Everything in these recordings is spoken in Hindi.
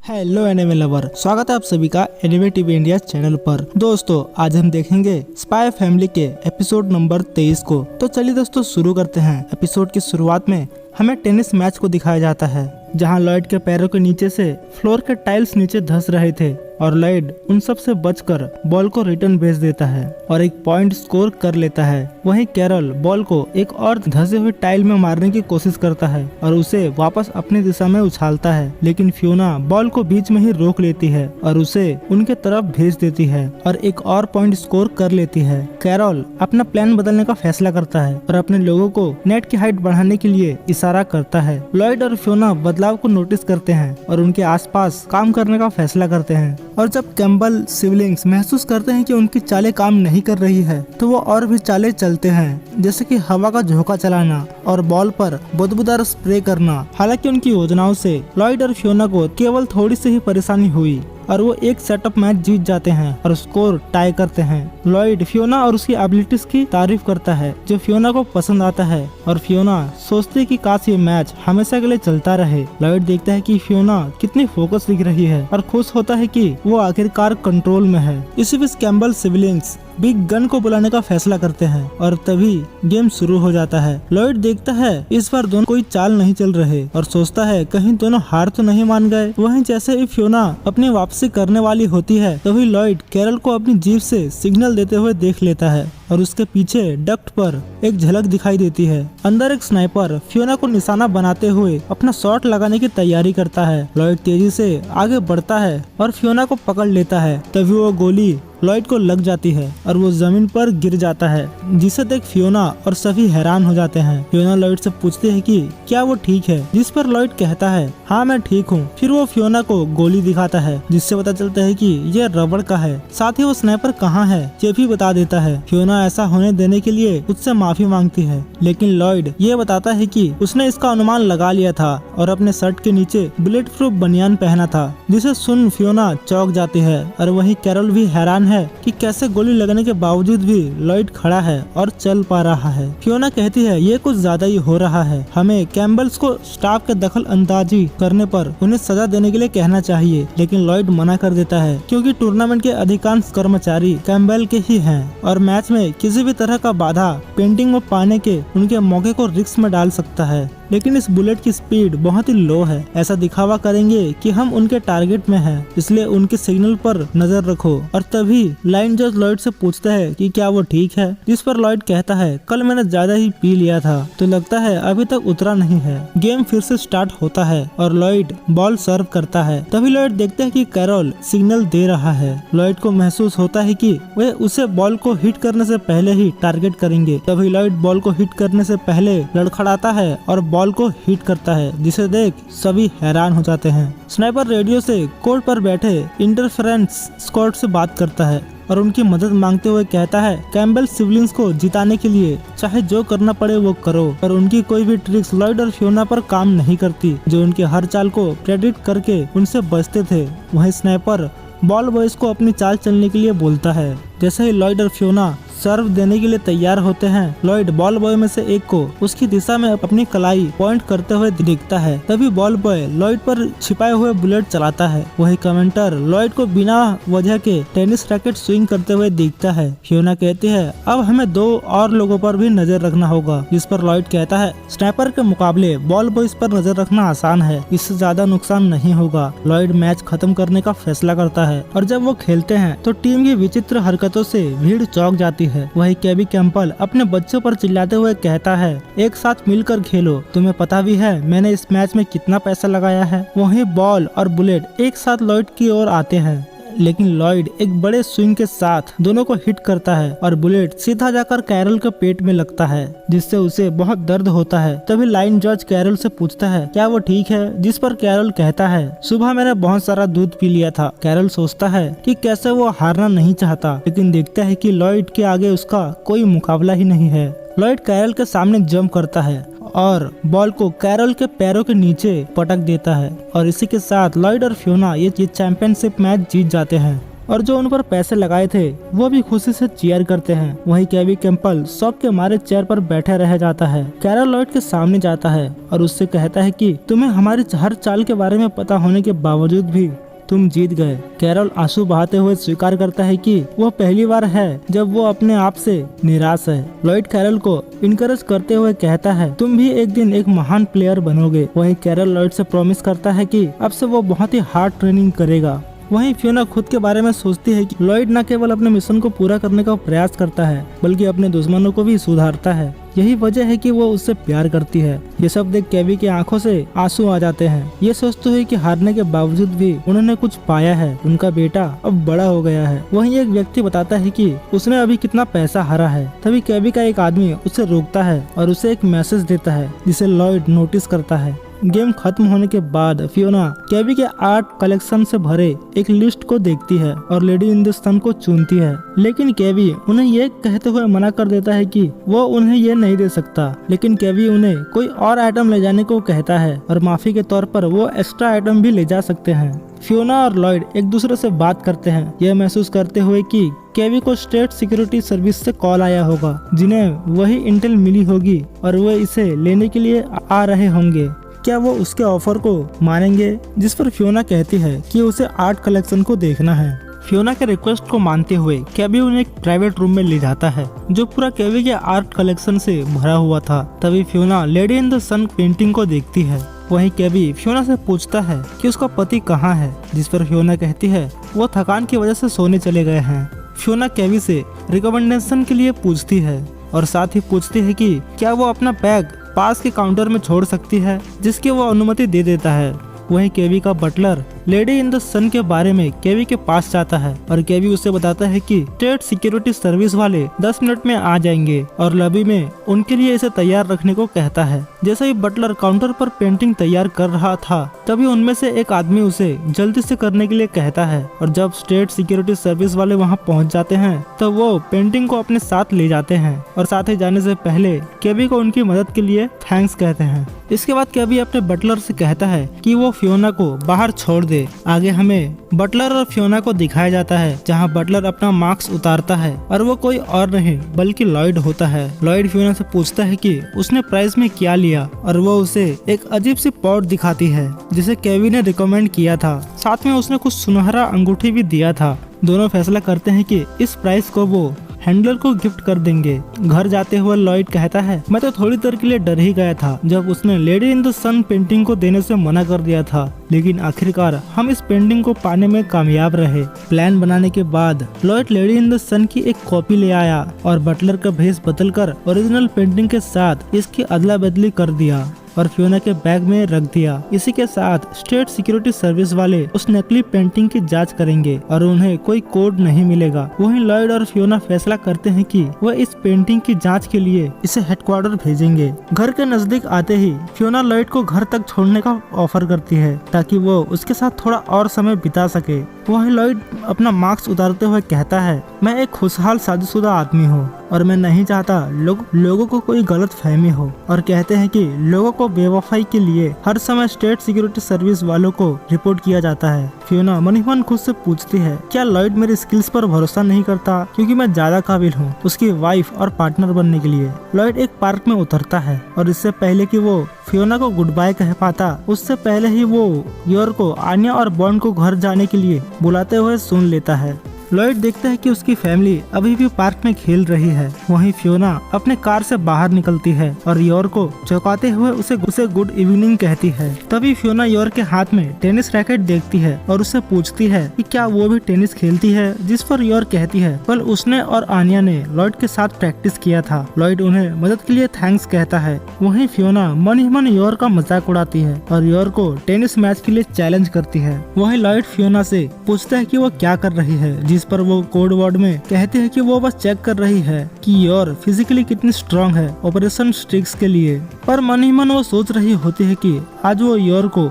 हेलो एनिमे लवर, स्वागत है आप सभी का एनिमे टीवी इंडिया चैनल पर। दोस्तों आज हम देखेंगे स्पाई फैमिली के एपिसोड नंबर 23 को। तो चलिए दोस्तों शुरू करते हैं। एपिसोड की शुरुआत में हमें टेनिस मैच को दिखाया जाता है, जहां लॉयड के पैरों के नीचे से फ्लोर के टाइल्स नीचे धंस रहे थे और लॉयड उन सब से बचकर बॉल को रिटर्न भेज देता है और एक पॉइंट स्कोर कर लेता है। वहीं कैरल बॉल को एक और धंसे हुए टाइल में मारने की कोशिश करता है और उसे वापस अपनी दिशा में उछालता है, लेकिन फियोना बॉल को बीच में ही रोक लेती है और उसे उनके तरफ भेज देती है और एक और पॉइंट स्कोर कर लेती है। कैरल अपना प्लान बदलने का फैसला करता है और अपने लोगों को नेट की हाइट बढ़ाने के लिए इशारा करता है। लॉयड और फियोना बदलाव को नोटिस करते हैं और उनके आसपास काम करने का फैसला करते हैं। और जब कैम्बल सिबलिंग्स महसूस करते हैं कि उनकी चालें काम नहीं कर रही है, तो वो और भी चालें चलते हैं, जैसे कि हवा का झोंका चलाना और बॉल पर बदबूदार स्प्रे करना। हालांकि उनकी योजनाओं से लॉयड और फियोना को केवल थोड़ी सी ही परेशानी हुई और वो एक सेटअप मैच जीत जाते हैं और स्कोर टाई करते हैं। लॉयड फियोना और उसकी एबिलिटीज की तारीफ करता है, जो फियोना को पसंद आता है और फियोना सोचती है कि काश ये मैच हमेशा के लिए चलता रहे। लॉयड देखता है कि फियोना कितनी फोकस दिख रही है और खुश होता है कि वो आखिरकार कंट्रोल में है। इसी बीच कैम्बल सिबलिंग्स बिग गन को बुलाने का फैसला करते हैं और तभी गेम शुरू हो जाता है। लॉयड देखता है इस बार दोनों कोई चाल नहीं चल रहे और सोचता है कहीं दोनों हार तो नहीं मान गए। वहीं जैसे ही फियोना अपनी वापसी करने वाली होती है, तभी लॉयड कैरल को अपनी जीप से सिग्नल देते हुए देख लेता है और उसके पीछे डक्ट पर एक झलक दिखाई देती है। अंदर एक स्नाइपर फियोना को निशाना बनाते हुए अपना शॉट लगाने की तैयारी करता है। लॉयड तेजी से आगे बढ़ता है और फियोना को पकड़ लेता है। तभी वो गोली लॉयड को लग जाती है और वो जमीन पर गिर जाता है, जिसे देख फियोना और सभी हैरान हो जाते हैं। फियोना लॉयड से पूछती है कि क्या वो ठीक है, जिस पर लॉयड कहता है हाँ मैं ठीक हूँ। फिर वो फियोना को गोली दिखाता है, जिससे पता चलता है कि ये रबड़ का है। साथ ही वो स्नाइपर कहाँ है ये भी बता देता है। फियोना ऐसा होने देने के लिए उससे माफी मांगती है, लेकिन लॉयड ये बताता है कि उसने इसका अनुमान लगा लिया था और अपने शर्ट के नीचे बुलेट प्रूफ बनियान पहना था, जिसे सुन फियोना चौंक जाती है। और वहीं कैरल भी हैरान है कि कैसे गोली लगने के बावजूद भी लॉयड खड़ा है और चल पा रहा है। फियोना कहती है ये कुछ ज्यादा ही हो रहा है, हमें कैम्बल्स को स्टाफ के दखल अंदाजी करने पर उन्हें सजा देने के लिए कहना चाहिए। लेकिन लॉयड मना कर देता है, क्योंकि टूर्नामेंट के अधिकांश कर्मचारी कैम्बल के ही हैं और मैच में किसी भी तरह का बाधा पेंटिंग में पाने के उनके मौके को रिस्क में डाल सकता है। लेकिन इस बुलेट की स्पीड बहुत ही लो है, ऐसा दिखावा करेंगे कि हम उनके टारगेट में हैं, इसलिए उनके सिग्नल पर नजर रखो। और तभी लाइन जज लॉयड से पूछता है कि क्या वो ठीक है, जिस पर लॉयड कहता है कल मैंने ज्यादा ही पी लिया था, तो लगता है अभी तक उतरा नहीं है। गेम फिर से स्टार्ट होता है और लॉयड बॉल सर्व करता है। तभी लॉयड देखते हैं कि कैरल सिग्नल दे रहा है। लॉयड को महसूस होता है कि वे उसे बॉल को हिट करने से पहले ही टारगेट करेंगे। तभी लॉयड बॉल को हिट करने से पहले लड़खड़ाता है और बॉल को हिट करता है, जिसे देख सभी हैरान हो जाते हैं। स्नाइपर रेडियो से कोर्ट पर बैठे इंटरफेरेंस स्क्वाड से बात करता है और उनकी मदद मांगते हुए कहता है कैम्बल सिबलिंग्स को जिताने के लिए चाहे जो करना पड़े वो करो। पर उनकी कोई भी ट्रिक्स लॉयड और फियोना पर काम नहीं करती, जो उनके हर चाल को प्रेडिक्ट करके उनसे बचते थे। वहीं स्नाइपर बॉल बॉयज को अपनी चाल चलने के लिए बोलता है। जैसे ही लॉयड और फियोना सर्व देने के लिए तैयार होते हैं, लॉयड बॉल बॉय में से एक को उसकी दिशा में अपनी कलाई पॉइंट करते हुए दिखता है। तभी बॉल बॉय लॉयड पर छिपाए हुए बुलेट चलाता है। वही कमेंटर लॉयड को बिना वजह के टेनिस रैकेट स्विंग करते हुए दिखता है। फियोना कहती है अब हमें 2 और लोगों पर भी नजर रखना होगा, जिस पर लॉयड कहता है स्नाइपर के मुकाबले बॉल बॉयज पर नजर रखना आसान है, इससे ज्यादा नुकसान नहीं होगा। लॉयड मैच खत्म करने का फैसला करता है और जब वो खेलते हैं तो टीम की विचित्र हरकतों से भीड़ चौंक जाती है। वही केबी कैम्पल अपने बच्चों पर चिल्लाते हुए कहता है एक साथ मिलकर खेलो, तुम्हें पता भी है मैंने इस मैच में कितना पैसा लगाया है। वहीं बॉल और बुलेट एक साथ लॉयड की ओर आते हैं, लेकिन लॉयड एक बड़े स्विंग के साथ दोनों को हिट करता है और बुलेट सीधा जाकर कैरल के पेट में लगता है, जिससे उसे बहुत दर्द होता है। तभी लाइन जज कैरल से पूछता है क्या वो ठीक है, जिस पर कैरल कहता है सुबह मैंने बहुत सारा दूध पी लिया था। कैरल सोचता है कि कैसे वो हारना नहीं चाहता, लेकिन देखता है कि लॉयड के आगे उसका कोई मुकाबला ही नहीं है। लॉयड कैरल के सामने जंप करता है और बॉल को कैरल के पैरों के नीचे पटक देता है और इसी के साथ लॉयड और फियोना ये चैंपियनशिप मैच जीत जाते हैं। और जो उन पर पैसे लगाए थे वो भी खुशी से चीयर करते हैं। वहीं केवी कैंपबेल शौक के मारे चेयर पर बैठे रह जाता है। कैरल लॉयड के सामने जाता है और उससे कहता है कि तुम्हें हमारी हर चाल के बारे में पता होने के बावजूद भी तुम जीत गए। कैरल आंसू बहाते हुए स्वीकार करता है कि वह पहली बार है जब वो अपने आप से निराश है। लॉयड कैरल को इनकरेज करते हुए कहता है तुम भी एक दिन एक महान प्लेयर बनोगे। वहीं कैरल लॉयड से प्रॉमिस करता है कि अब से वो बहुत ही हार्ड ट्रेनिंग करेगा। वहीं फियोना खुद के बारे में सोचती है कि लॉयड न केवल अपने मिशन को पूरा करने का प्रयास करता है बल्कि अपने दुश्मनों को भी सुधारता है। यही वजह है कि वो उससे प्यार करती है। ये सब देख केवी की आंखों से आंसू आ जाते हैं। ये सोचते हुए कि हारने के बावजूद भी उन्होंने कुछ पाया है। उनका बेटा अब बड़ा हो गया है। वहीं एक व्यक्ति बताता है कि उसने अभी कितना पैसा हारा है। तभी केवी का एक आदमी उसे रोकता है और उसे एक मैसेज देता है जिसे लॉयड नोटिस करता है। गेम खत्म होने के बाद फियोना केवी के आर्ट कलेक्शन से भरे एक लिस्ट को देखती है और लेडी इन द सन को चुनती है, लेकिन केवी उन्हें ये कहते हुए मना कर देता है कि वो उन्हें ये नहीं दे सकता। लेकिन केवी उन्हें कोई और आइटम ले जाने को कहता है और माफी के तौर पर वो एक्स्ट्रा आइटम भी ले जा सकते हैं। फियोना और लॉयड एक दूसरे से बात करते हैं, यह महसूस करते हुए कि केवी को स्टेट सिक्योरिटी सर्विस से कॉल आया होगा जिन्हें वही इंटेल मिली होगी और वे इसे लेने के लिए आ रहे होंगे। क्या वो उसके ऑफर को मानेंगे? जिस पर फियोना कहती है कि उसे आर्ट कलेक्शन को देखना है। फियोना के रिक्वेस्ट को मानते हुए केवी उन्हें एक प्राइवेट रूम में ले जाता है जो पूरा केवी के आर्ट कलेक्शन से भरा हुआ था। तभी Fiona lady in the sun painting को देखती है। वहीं केवी फियोना से पूछता है कि उसका पति कहाँ है, जिस पर फियोना कहती है वो थकान की वजह से सोने चले गए हैं। फियोना केवी से रिकमेंडेशन के लिए पूछती है और साथ ही पूछती है कि क्या वो अपना बैग पास के काउंटर में छोड़ सकती है, जिसकी वो अनुमति दे देता है। वहीं केवी का बटलर लेडी इन द सन के बारे में केवी के पास जाता है और केवी उसे बताता है कि स्टेट सिक्योरिटी सर्विस वाले 10 मिनट में आ जाएंगे और लॉबी में उनके लिए इसे तैयार रखने को कहता है। जैसे ही बटलर काउंटर पर पेंटिंग तैयार कर रहा था तभी उनमें से एक आदमी उसे जल्दी से करने के लिए कहता है और जब स्टेट सिक्योरिटी सर्विस वाले वहां पहुंच जाते हैं तब वो पेंटिंग को अपने साथ ले जाते हैं और साथ ही जाने से पहले केवी को उनकी मदद के लिए थैंक्स कहते हैं। इसके बाद केवी अपने बटलर से कहता है कि वो फियोना को बाहर छोड़ दे। आगे हमें बटलर और फियोना को दिखाया जाता है जहां बटलर अपना मास्क उतारता है और वो कोई और नहीं बल्कि लॉयड होता है। लॉयड फियोना से पूछता है कि उसने प्राइज में क्या लिया और वो उसे एक अजीब सी पॉट दिखाती है जिसे केवी ने रिकमेंड किया था। साथ में उसने कुछ सुनहरा अंगूठी भी दिया था। दोनों फैसला करते हैं कि इस प्राइज को वो हैंडलर को गिफ्ट कर देंगे। घर जाते हुए लॉयड कहता है मैं तो थोड़ी देर के लिए डर ही गया था जब उसने lady in the sun painting को देने से मना कर दिया था, लेकिन आखिरकार हम इस पेंटिंग को पाने में कामयाब रहे। प्लान बनाने के बाद लॉयड लेडी इन द सन की एक कॉपी ले आया और बटलर का भेष बदलकर ओरिजिनल पेंटिंग के साथ इसकी अदला बदली कर दिया और फियोना के बैग में रख दिया। इसी के साथ स्टेट सिक्योरिटी सर्विस वाले उस नकली पेंटिंग की जांच करेंगे और उन्हें कोई कोड नहीं मिलेगा। वहीं लॉयड और फियोना फैसला करते हैं कि वह इस पेंटिंग की जांच के लिए इसे हेडक्वार्टर भेजेंगे। घर के नजदीक आते ही फियोना लॉयड को घर तक छोड़ने का ऑफर करती है ताकि वो उसके साथ थोड़ा और समय बिता सके। वहीं लॉयड अपना मास्क उतारते हुए कहता है मैं एक खुशहाल शादीशुदा आदमी हूँ और मैं नहीं चाहता लोगों को कोई गलत फहमी हो, और कहते हैं कि लोगों को बेवफाई के लिए हर समय स्टेट सिक्योरिटी सर्विस वालों को रिपोर्ट किया जाता है। फियोना मन ही मन खुद से पूछती है क्या लॉयड मेरी स्किल्स पर भरोसा नहीं करता क्योंकि मैं ज्यादा काबिल हूँ उसकी वाइफ और पार्टनर बनने के लिए। लॉयड एक पार्क में उतरता है और इससे पहले कि वो फियोना को गुड बाय कह पाता उससे पहले ही वो योर को आन्या और बॉन्ड को घर जाने के लिए बुलाते हुए सुन लेता है। लॉयड देखता है कि उसकी फैमिली अभी भी पार्क में खेल रही है। वहीं फियोना अपने कार से बाहर निकलती है और योर को चौंकाते हुए उसे गुड इवनिंग कहती है। तभी फियोना योर के हाथ में टेनिस रैकेट देखती है और उससे पूछती है कि क्या वो भी टेनिस खेलती है, जिस पर योर कहती है कल उसने और आन्या ने लॉयड के साथ प्रैक्टिस किया था। लॉयड उन्हें मदद के लिए थैंक्स कहता है। वहीं फियोना मन ही मन योर का मजाक उड़ाती है और योर को टेनिस मैच के लिए चैलेंज करती है। वहीं लॉयड फियोना से पूछता है कि वो क्या कर रही है, जिस पर वो कोड वर्ड में कहते हैं कि वो बस चेक कर रही है कि योर फिजिकली कितनी स्ट्रांग है ऑपरेशन स्ट्रिक्स के लिए। पर मन ही मन वो सोच रही होती है कि आज वो योर को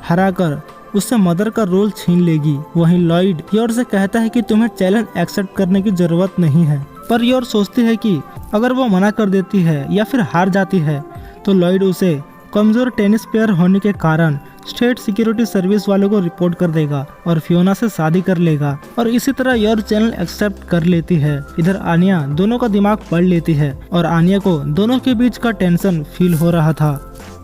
हराकर उससे मदर का रोल छीन लेगी। वहीं लॉयड योर से कहता है कि तुम्हें चैलेंज एक्सेप्ट करने की जरूरत नहीं है, पर योर सोचती है कि अगर वो मना कर देती है या फिर हार जाती है तो लॉयड उसे कमजोर टेनिस प्लेयर होने के कारण स्टेट सिक्योरिटी सर्विस वालों को रिपोर्ट कर देगा और फियोना से शादी कर लेगा और इसी तरह योर चैनल एक्सेप्ट कर लेती है। इधर आनिया दोनों का दिमाग पढ़ लेती है और आनिया को दोनों के बीच का टेंशन फील हो रहा था।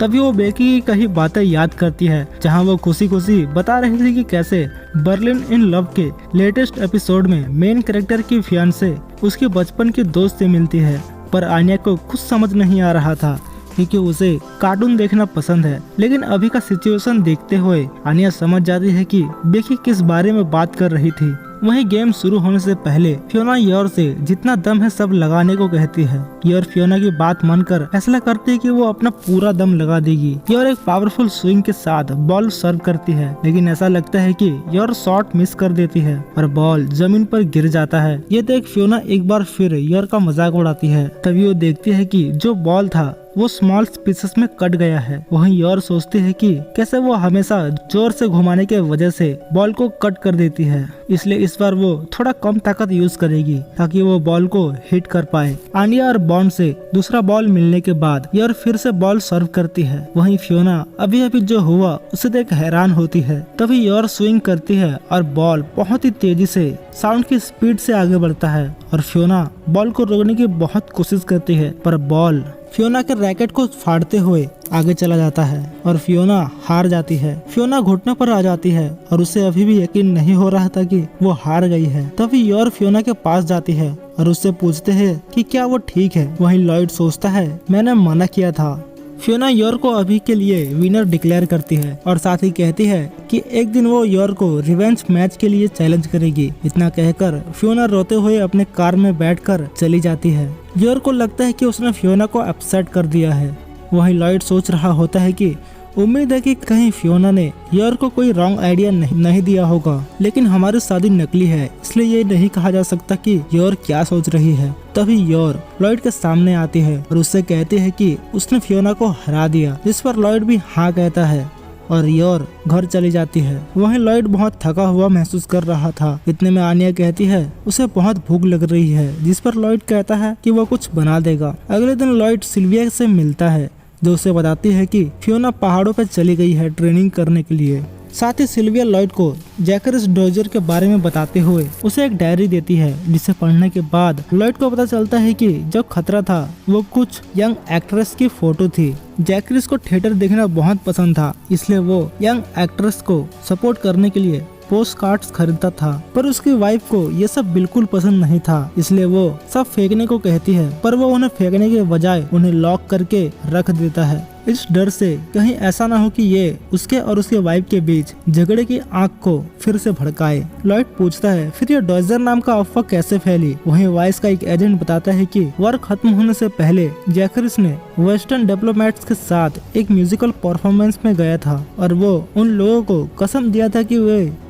तभी वो बेकी की कही बातें याद करती है जहां वो खुशी खुशी बता रही थी कि कैसे बर्लिन इन लव के लेटेस्ट एपिसोड में मेन कैरेक्टर की फियांसे उसके बचपन के दोस्त से मिलती है। पर आनिया को कुछ समझ नहीं आ रहा था क्योंकि उसे कार्टून देखना पसंद है, लेकिन अभी का सिचुएशन देखते हुए आनिया समझ जाती है कि बेकी किस बारे में बात कर रही थी। वहीं गेम शुरू होने से पहले फियोना योर से जितना दम है सब लगाने को कहती है। योर फियोना की बात मानकर फैसला करती है कि वो अपना पूरा दम लगा देगी। योर एक पावरफुल स्विंग के साथ बॉल सर्व करती है, लेकिन ऐसा लगता है कि योर शॉट मिस कर देती है और बॉल जमीन पर गिर जाता है। ये देख फियोना एक बार फिर योर का मजाक उड़ाती है। तभी वो देखती है कि जो बॉल था वो स्मॉल पीसेस में कट गया है। वहीं योर सोचती है कि कैसे वो हमेशा जोर से घुमाने के वजह से बॉल को कट कर देती है, इसलिए इस बार वो थोड़ा कम ताकत यूज करेगी ताकि वो बॉल को हिट कर पाए। आनिया और बॉन्ड से दूसरा बॉल मिलने के बाद योर फिर से बॉल सर्व करती है। वहीं फियोना अभी अभी जो हुआ उसे देख हैरान होती है। तभी योर स्विंग करती है और बॉल बहुत ही तेजी से साउंड की स्पीड से आगे बढ़ता है और फियोना बॉल को रोकने की बहुत कोशिश करती है, पर बॉल फियोना के रैकेट को फाड़ते हुए आगे चला जाता है और फियोना हार जाती है। फियोना घुटने पर आ जाती है और उसे अभी भी यकीन नहीं हो रहा था कि वो हार गई है। तभी योर फियोना के पास जाती है और उससे पूछते हैं कि क्या वो ठीक है। वहीं लॉयड सोचता है मैंने मना किया था। फियोना योर को अभी के लिए विनर डिक्लेयर करती है और साथ ही कहती है कि एक दिन वो योर को रिवेंज मैच के लिए चैलेंज करेगी। इतना कहकर फियोना रोते हुए अपने कार में बैठकर चली जाती है। योर को लगता है कि उसने फियोना को अपसेट कर दिया है। वहीं लॉयड सोच रहा होता है कि उम्मीद है कि कहीं फियोना ने योर को कोई रॉन्ग आइडिया नहीं दिया होगा, लेकिन हमारी शादी नकली है इसलिए ये नहीं कहा जा सकता कि योर क्या सोच रही है। तभी योर लॉयड के सामने आती है और उससे कहती है कि उसने फियोना को हरा दिया, जिस पर लॉयड भी हाँ कहता है और योर घर चली जाती है। वहीं लॉयड बहुत थका हुआ महसूस कर रहा था। इतने में आनिया कहती है उसे बहुत भूख लग रही है, जिस पर लॉयड कहता है कि वो कुछ बना देगा। अगले दिन लॉयड सिल्विया से मिलता है जो उसे बताती है कि फियोना पहाड़ों पर चली गई है ट्रेनिंग करने के लिए। साथ ही सिल्विया लॉयड को जैकरिस डोजर के बारे में बताते हुए उसे एक डायरी देती है, जिसे पढ़ने के बाद लॉयड को पता चलता है कि जो खतरा था वो कुछ यंग एक्ट्रेस की फोटो थी। जैकरिस को थिएटर देखना बहुत पसंद था, इसलिए वो यंग एक्ट्रेस को सपोर्ट करने के लिए पोस्ट कार्ड्स खरीदता था, पर उसकी वाइफ को ये सब बिल्कुल पसंद नहीं था, इसलिए वो सब फेंकने को कहती है, पर वो उन्हें फेंकने के बजाय उन्हें लॉक करके रख देता है, इस डर से कहीं ऐसा ना हो कि ये उसके और उसके वाइफ के बीच झगड़े की आग को फिर से भड़काए। लॉयड पूछता है फिर ये डॉजर नाम का अफवाह कैसे फैली। वहीं वाइस का एक एजेंट बताता है कि वर्क खत्म होने से पहले जैकरिस ने वेस्टर्न डिप्लोमेट्स के साथ एक म्यूजिकल परफॉर्मेंस में गया था और वो उन लोगों को कसम दिया था कि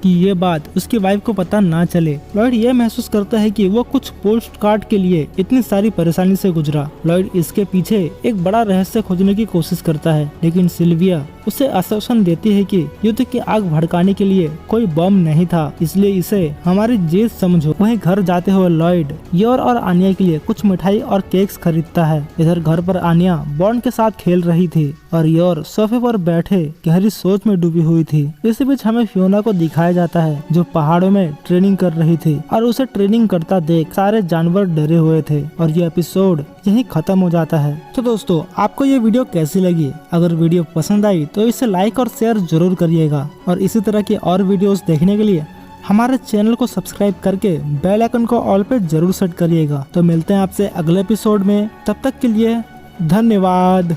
ये बात उसकी वाइफ को पता ना चले। लॉयड ये महसूस करता है कि वो कुछ पोस्ट कार्ड के लिए इतनी सारी परेशानी से गुजरा। लॉयड इसके पीछे एक बड़ा रहस्य खोजने की कोशिश करता है, लेकिन सिल्विया उसे आश्वासन देती है कि युद्ध की आग भड़काने के लिए कोई बम नहीं था, इसलिए इसे हमारी जीत समझो। वहीं घर जाते हुए लॉयड योर और आनिया के लिए कुछ मिठाई और केक्स खरीदता है। इधर घर पर आनिया बॉन्ड के साथ खेल रही थी और योर सोफे पर बैठे गहरी सोच में डूबी हुई थी। इसी बीच हमें फियोना को दिखाया जाता है जो पहाड़ों में ट्रेनिंग कर रही थी और उसे ट्रेनिंग करता देख सारे जानवर डरे हुए थे और ये एपिसोड यहीं खत्म हो जाता है। तो दोस्तों, आपको ये वीडियो कैसी लगी? अगर वीडियो पसंद आई तो इसे लाइक और शेयर जरूर करिएगा और इसी तरह की और वीडियोस देखने के लिए हमारे चैनल को सब्सक्राइब करके बेल आइकन को ऑल पे जरूर सेट करिएगा। तो मिलते हैं आपसे अगले एपिसोड में, तब तक के लिए धन्यवाद।